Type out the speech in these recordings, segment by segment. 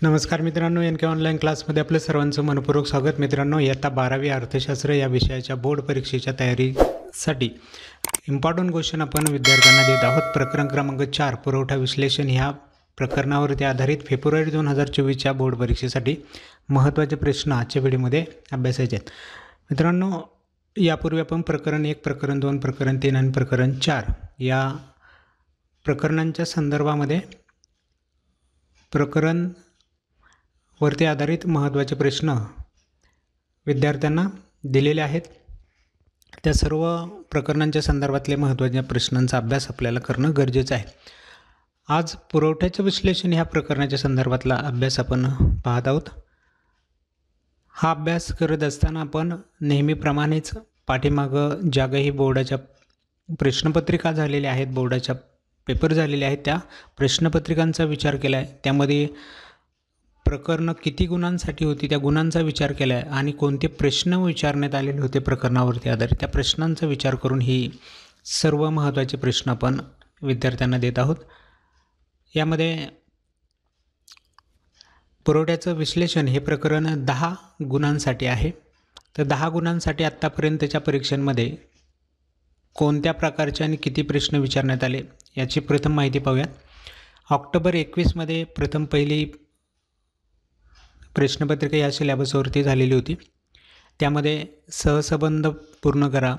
नमस्कार मित्रांनो, एन के ऑनलाईन क्लासमध्ये आपलं सर्वांचं मनपूर्वक स्वागत. मित्रांनो, इयत्ता 12वी अर्थशास्त्र या विषयाच्या बोर्ड परीक्षेच्या तयारीसाठी इम्पॉर्टंट क्वेश्चन आपण विद्यार्थ्यांना देत आहोत. प्रकरण क्रमांक 4 पुरवठा विश्लेषण ह्या प्रकरणावरती आधारित फेब्रुवारी 2024च्या बोर्ड परीक्षेसाठी महत्त्वाचे प्रश्न आजच्या व्हिडिओमध्ये अभ्यासायचे आहेत. मित्रांनो, यापूर्वी आपण प्रकरण 1, प्रकरण 2, प्रकरण 3 आणि प्रकरण 4 या प्रकरणांच्या संदर्भामध्ये प्रकरण वरती आधारित महत्त्वाचे प्रश्न विद्यार्थ्यांना दिलेले आहेत. त्या सर्व प्रकरणांच्या संदर्भातले महत्त्वाच्या प्रश्नांचा अभ्यास आपल्याला करणं गरजेचं आहे. आज पुरवठ्याचं विश्लेषण ह्या प्रकरणाच्या संदर्भातला अभ्यास आपण पाहत आहोत. हा अभ्यास करत असताना आपण नेहमीप्रमाणेच पाठीमागं ज्या काही बोर्डाच्या प्रश्नपत्रिका झालेल्या आहेत, बोर्डाच्या पेपर झालेले आहेत, त्या प्रश्नपत्रिकांचा विचार केला आहे. त्यामध्ये प्रकरणं किती गुणांसाठी होती त्या गुणांचा विचार केला आहे आणि कोणते प्रश्न विचारण्यात आलेले होते प्रकरणावरती आधारित त्या प्रश्नांचा विचार करून ही सर्व महत्त्वाचे प्रश्न आपण विद्यार्थ्यांना देत आहोत. यामध्ये पुरवठ्याचं विश्लेषण हे प्रकरण 10 गुणांसाठी आहे. तर 10 गुणांसाठी आत्तापर्यंतच्या परीक्षांमध्ये कोणत्या प्रकारचे आणि किती प्रश्न विचारण्यात आले याची प्रथम माहिती पाहूयात. ऑक्टोबर 21मध्ये प्रथम पहिली प्रश्नपत्रिका या सिलेबसवरती झालेली होती. त्यामध्ये सहसंबंध पूर्ण करा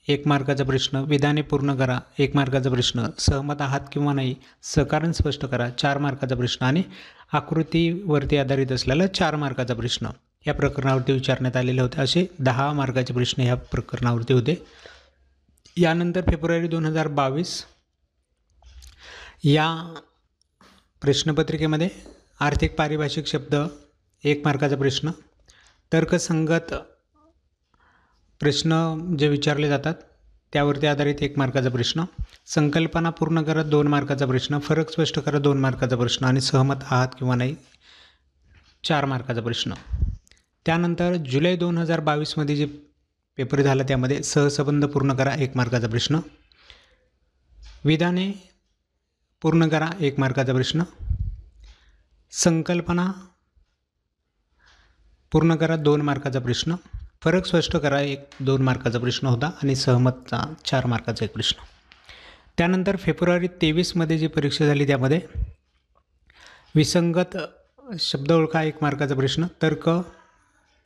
1 मार्काचा प्रश्न, विधाने पूर्ण करा 1 मार्काचा प्रश्न, सहमत आहात किंवा नाही सहकारण स्पष्ट करा 4 मार्काचा प्रश्न आणि आकृतीवरती आधारित असलेला 4 मार्काचा प्रश्न या प्रकरणावरती विचारण्यात आलेले होते. असे 10 मार्काचे प्रश्न ह्या प्रकरणावरती होते. यानंतर फेब्रुवारी 2022 या प्रश्नपत्रिकेमध्ये आर्थिक पारिभाषिक शब्द 1 मार्काचा प्रश्न, तर्कसंगत प्रश्न जे विचारले जातात त्यावरती आधारित 1 मार्काचा प्रश्न, संकल्पना पूर्ण करा 2 मार्काचा प्रश्न, फरक स्पष्ट करा 2 मार्काचा प्रश्न आणि सहमत आहात किंवा नाही 4 मार्काचा प्रश्न. त्यानंतर जुलै 2022मध्ये जे पेपर झाला त्यामध्ये सहसंबंध पूर्ण करा 1 मार्काचा प्रश्न, विधाने पूर्ण करा 1 मार्काचा प्रश्न, संकल्पना पूर्ण करा 2 मार्काचा प्रश्न, फरक स्पष्ट करा 2 मार्काचा प्रश्न होता आणि सहमतचा 4 मार्काचा एक प्रश्न. त्यानंतर फेब्रुवारी 23मध्ये जी परीक्षा झाली त्यामध्ये विसंगत शब्द ओळखा 1 मार्काचा प्रश्न, तर्क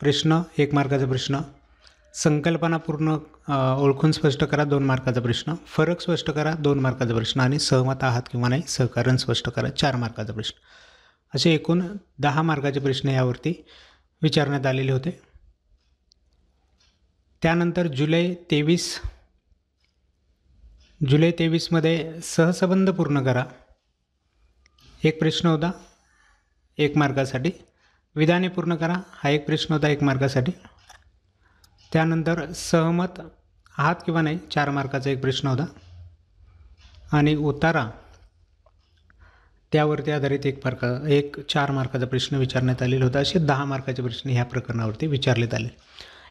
प्रश्न 1 मार्काचा प्रश्न, संकल्पना पूर्ण ओळखून स्पष्ट करा 2 मार्काचा प्रश्न, फरक स्पष्ट करा 2 मार्काचा प्रश्न आणि सहमत आहात किंवा नाही सहकारण स्पष्ट करा 4 मार्काचा प्रश्न. असे एकूण 10 मार्काचे प्रश्न यावरती विचारण्यात आलेले होते. त्यानंतर जुलै 23मध्ये सहसंबंध पूर्ण करा 1 प्रश्न होता 1 मार्कासाठी, विधाने पूर्ण करा हा 1 प्रश्न होता 1 मार्कासाठी. त्यानंतर सहमत आहात किंवा नाही 4 मार्काचा 1 प्रश्न होता आणि उतारा त्यावरती आधारित 4 मार्काचा प्रश्न विचारण्यात आलेला होता. असे 10 मार्काचे प्रश्न ह्या प्रकरणावरती विचारण्यात आले.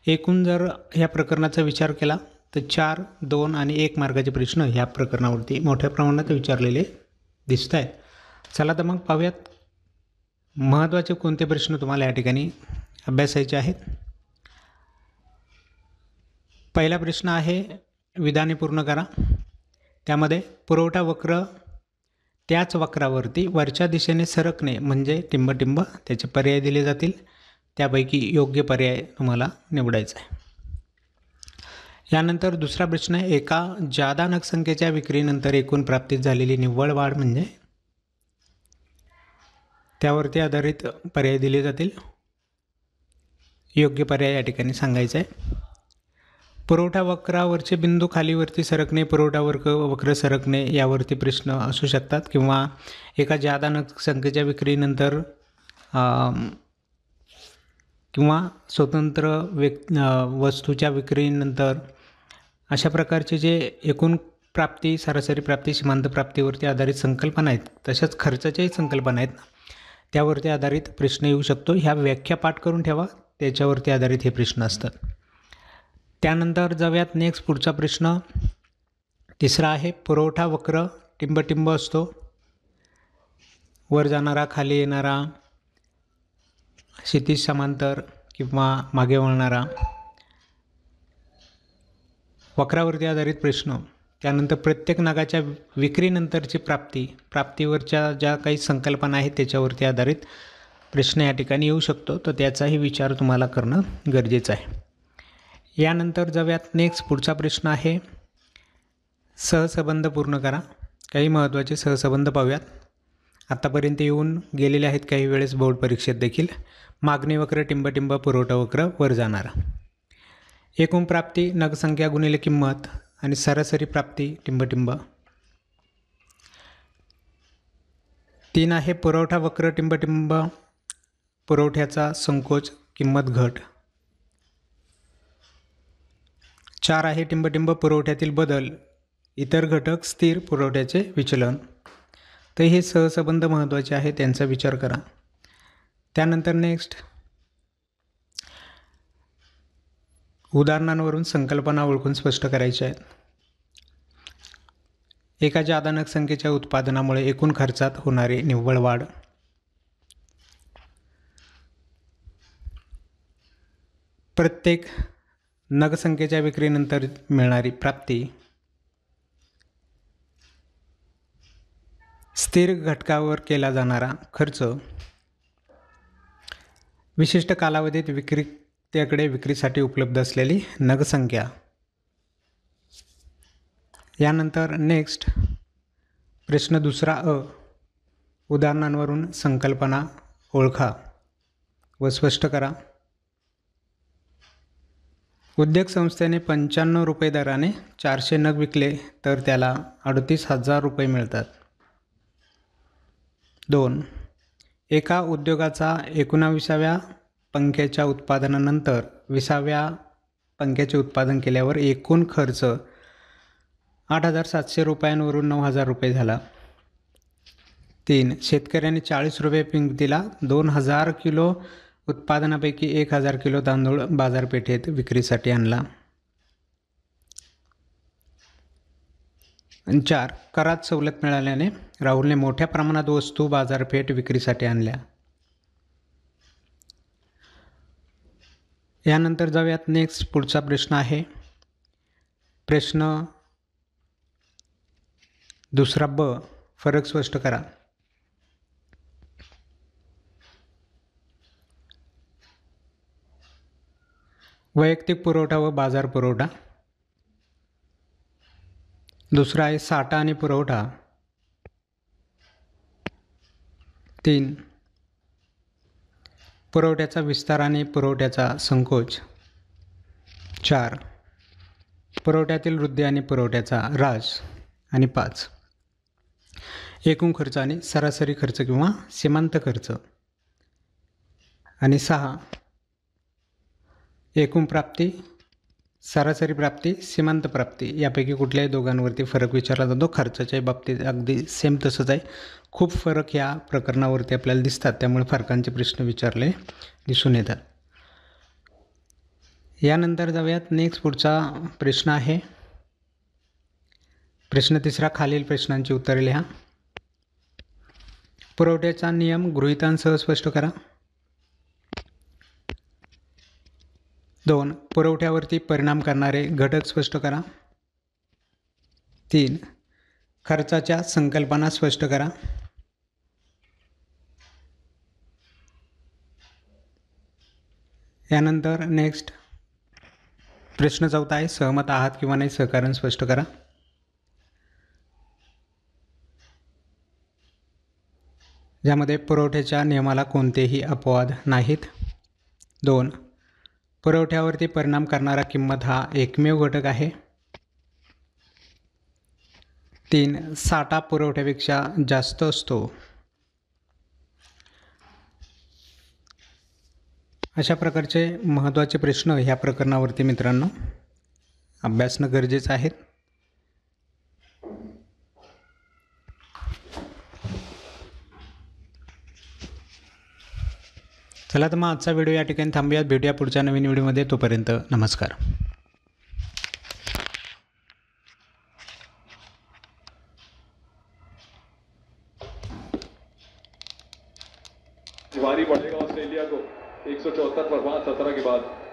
एकूण जर ह्या प्रकरणाचा विचार केला तर 4, 2 आणि 1 मार्काचे प्रश्न ह्या प्रकरणावरती मोठ्या प्रमाणात विचारलेले दिसत आहेत. चला तर मग पाहूयात महत्त्वाचे कोणते प्रश्न तुम्हाला या ठिकाणी अभ्यासायचे आहेत. पहिला प्रश्न आहे विधाने पूर्ण करा. त्यामध्ये पुरवठा वक्र त्याच वक्रावरती वरच्या दिशेने सरकणे म्हणजे टिंबटिंब त्याचे पर्याय दिले जातील. त्यापैकी योग्य पर्याय तुम्हाला निवडायचा आहे. यानंतर दुसरा प्रश्न आहे एका जादा नगसंख्येच्या विक्रीनंतर एकूण प्राप्तीत झालेली निव्वळ वाढ म्हणजे त्यावरती आधारित पर्याय दिले जातील. योग्य पर्याय या ठिकाणी सांगायचा आहे. पुरवठा वक्रावरचे बिंदू खालीवरती सरकणे, पुरवठा वक्र सरकणे यावरती प्रश्न असू शकतात किंवा एका जादा नगसंख्येच्या विक्रीनंतर किंवा स्वतंत्र वस्तूच्या विक्रीनंतर अशा प्रकारचे जे एकूण प्राप्ती, सरासरी प्राप्ती, सीमांत प्राप्तीवरती आधारित संकल्पना आहेत तशाच खर्चाच्याही संकल्पना आहेत त्यावरती आधारित प्रश्न येऊ शकतो. ह्या व्याख्या पाठ करून ठेवा, त्याच्यावरती आधारित हे प्रश्न असतात. त्यानंतर जाऊयात नेक्स्ट पुढचा प्रश्न तिसरा आहे पुरवठा वक्र टिंबटिंब असतो, वर जाणारा खाली येणारा क्षितिज समांतर किंवा मागे वळणारा, वक्रावरती आधारित प्रश्न, त्यानंतर प्रत्येक नागाच्या विक्रीनंतरची प्राप्तीवरच्या ज्या काही संकल्पना आहेत त्याच्यावरती आधारित प्रश्न या ठिकाणी येऊ शकतो, तर त्याचाही विचार तुम्हाला करणं गरजेचं आहे. यानंतर जाऊयात नेक्स्ट पुढचा प्रश्न आहे सहसंबंध पूर्ण करा. काही महत्त्वाचे सहसंबंध पाहूयात. आत्तापर्यंत येऊन गेलेले आहेत काही वेळेस बोर्ड परीक्षेत देखील. मागणी वक्र, टिंबटिंब, पुरवठा वक्र, वर जाणारा. एकूण प्राप्ती नगसंख्या गुणिले किंमत आणि सरासरी प्राप्ती टिंबटिंब. 3 आहे पुरवठा वक्र, टिंबटिंब, पुरवठ्याचा संकोच, किंमत घट. 4 आहे टिंबटिंब, पुरवठ्यातील बदल, इतर घटक स्थिर, पुरवठ्याचे विचलन. तर हे सहसंबंध महत्त्वाचे आहे, त्यांचा विचार करा. त्यानंतर नेक्स्ट उदाहरणांवरून संकल्पना ओळखून स्पष्ट करायच्या आहेत. एका जादा नगसंख्येच्या उत्पादनामुळे एकूण खर्चात होणारी निव्वळ वाढ. प्रत्येक नगसंख्येच्या विक्रीनंतर मिळणारी प्राप्ती. स्थिर घटकावर केला जाणारा खर्च. विशिष्ट कालावधीत विक्रेत्याकडे विक्रीसाठी उपलब्ध असलेली नगसंख्या. यानंतर नेक्स्ट प्रश्न दुसरा उदाहरणांवरून संकल्पना ओळखा व स्पष्ट करा. उद्योग संस्थेने 95 रुपये दराने 400 नग विकले तर त्याला 38,000 रुपये मिळतात. 2. एका उद्योगाचा 19व्या पंख्याच्या उत्पादनानंतर 20व्या पंख्याचे उत्पादन केल्यावर एकूण खर्च 8,700 रुपयांवरून 9,000 रुपये झाला. 3. शेतकऱ्याने 40 रुपये किमतीला 2,000 किलो उत्पादनापैकी 1,000 किलो तांदूळ बाजारपेठेत विक्रीसाठी आणला. 4. करात सवलत मिळाल्याने राहुलने मोठ्या प्रमाणात वस्तू बाजारपेठ विक्रीसाठी आणल्या. यानंतर जाऊयात नेक्स्ट पुढचा प्रश्न आहे प्रश्न दुसरा फरक स्पष्ट करा. वैयक्तिक पुरवठा व बाजार पुरवठा. दुसरा आहे साठा आणि पुरवठा. 3. पुरवठ्याचा विस्तार आणि पुरवठ्याचा संकोच. 4. पुरवठ्यातील वृद्धी आणि पुरवठ्याचा ह्रास. आणि 5. एकूण खर्च आणि सरासरी खर्च किंवा सीमांत खर्च. आणि 6. एकूण प्राप्ती, सरासरी प्राप्ती, सीमांत प्राप्ती यापैकी कुठल्याही दोघांवरती फरक विचारला जातो. खर्चाच्या बाबतीत अगदी सेम तसंच आहे. खूप फरक या प्रकरणावरती आपल्याला दिसतात, त्यामुळे फरकांचे प्रश्न विचारले दिसून येतात. यानंतर जाऊयात नेक्स्ट पुढचा प्रश्न आहे प्रश्न तिसरा. खालील प्रश्नांची उत्तरे लिहा. पुरवठ्याचा नियम गृहीतांसह स्पष्ट करा. 2. पुरवठ्यावरती परिणाम करणारे घटक स्पष्ट करा. 3. खर्चाच्या संकल्पना स्पष्ट करा. यानंतर नेक्स्ट प्रश्न चौथा आहे सहमत आहात किंवा नाही सहकारण स्पष्ट करा. ज्यामध्ये पुरवठ्याच्या नियमाला कोणतेही अपवाद नाहीत. 2. पुरवठ्यावरती परिणाम करणारा किंमत हा एकमेव घटक आहे. 3. साठा पुरवठ्यापेक्षा जास्त असतो. अशा प्रकारचे महत्त्वाचे प्रश्न ह्या प्रकरणावरती मित्रांनो अभ्यासणं गरजेचं आहे. चला तर मग आजचा व्हिडिओ या ठिकाणी थांबूयात. भेटूया पुढच्या नवीन व्हिडिओमध्ये. तोपर्यंत नमस्कार. भारी पड़ेगा ऑस्ट्रेलिया को. 174 पर 5 17 के बाद